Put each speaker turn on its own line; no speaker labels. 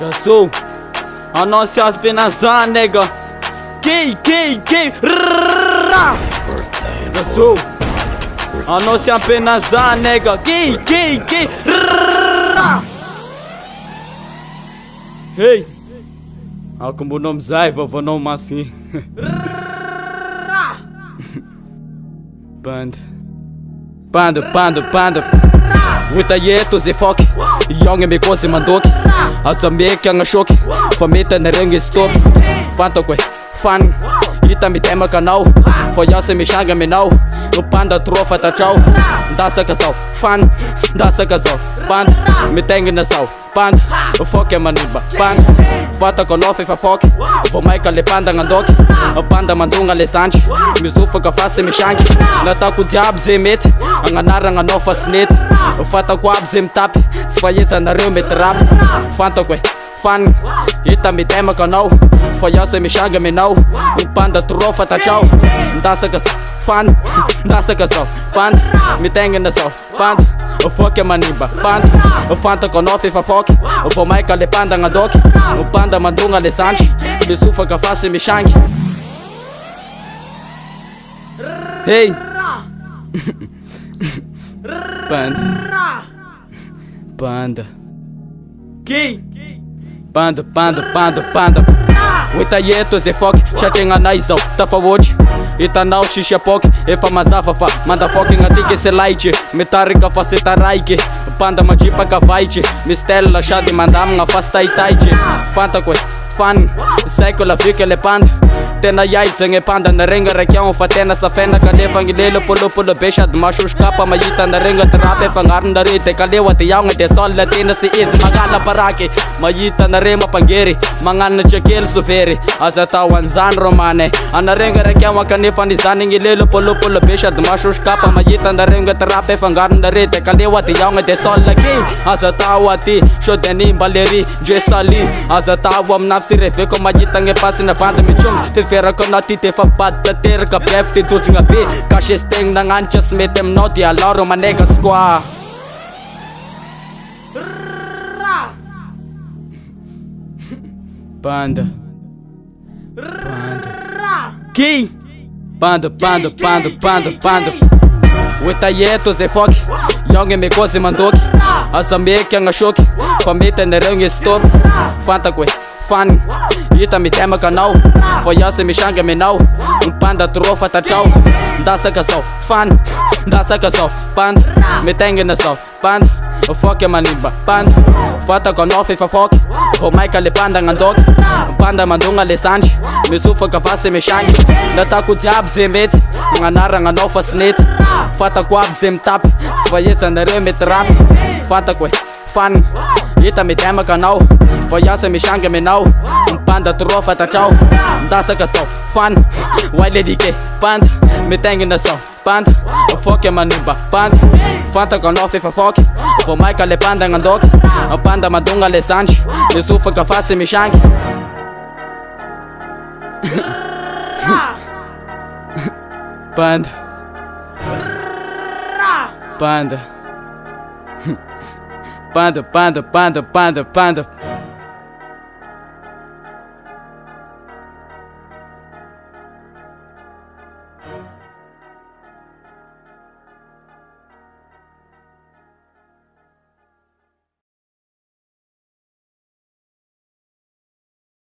Gasou. A nossa apenas a nega. Que Gasou. A nossa apenas a nega. Que Hey. Como nome zai, vovô não assim. Panda. Wita yeto ze fok. Young me kosi mandoki. Azame kyanga shoki. Famita na rengi stop. Fanta kwe. Fan. Ita mi tema kanau. Foyase mi shanga mi nau. Panda trofa ta chau. Dasa kasau. Fan. Dasa kasau. Panda. Mi tengi na sau. Panda. Foke maniba. Panda. Fata konofe fa foke. Vou maika le panda ngandoki. Panda mandunga le sanji. Mizufa ka face mi shangi. Nata ku diabo ze mete. Anganara nganofa snete. Fata ku abze mtapi. Sfayeza na reu me trap. Fanta kwe. Fan. Ita mi tema kanau. Foyase mi shanga mi nau. Panda trofa ta chau. Dasa kasau. Fan. Dasa kasau. Panda. Mi tengi na sau. Panda. Foke maniba. Panda. Fanta konofe fa foke. Vou maika le panda ngadoki. Panda mandunga le sanji. Mizufa ka face mi shangi. Hey. Panda. Que? Panda. Wita yeto ze fok. Chatinga naizão. Tafa watch. Ita nau shisha pok. Efa mazafafa. Manda foki ngatike se light. Metarika faceta raike. Panda majipa ka vaite. Mistela shadi mandam nga fasta itaije. Fanta kwe. Fan. Psycho la vike le panda. Tena yai zenge panda na renga rekião fatena safena kanefa ngilelo polo besha de machos capa mayita na renga trape fangar na rete kalewa te yaung te sol latina se is magala parake mayita na rema pangeri mangana chekel sufere azata wanzan romane ana renga rekião kanefa ni zani ngilelo polo besha de machos capa mayita na renga trape fangar na rete kalewa te yaung te sol laki azata wati shodeni baleri jesali azata wam nafsi refe ko mayita nge pasina panda michung Fera ko nati te fa patta ter ka pefti tu nga pe kashesteng nang anchas metem no dia laro manega squad Panda Que Panda Wita yeto ze fok Young me kozi mandoki Azame kyanga shoki Famita na rengi stop Fanta kwe Fan Ita mi tema kanau Foyase mi shanga mi nau Panda trofa ta chau Dasa kasau Fan Dasa kasau Panda Mi tengi na sau Panda Foke maniba Panda Fata konofe fa foke Vou maika le panda ngandoki Panda mandunga le sanji Mizufa ka face mi shangi Nata ku diabo ze mete Nganara nganofa snete Fata ku abze mtapi Sfayeza na reu me trap Fata kwe Fan Ita mi tema kanau Foyase mi shanga mi nau Panda trofa ta chau Dasa kasau Fan Wile dike Panda Mi tengi na sau Panda Foke maniba Panda Fanta konofe fa foke Vou maika le panda ngandoki Panda mandunga le sanji Mizufa ka face mi shangi Panda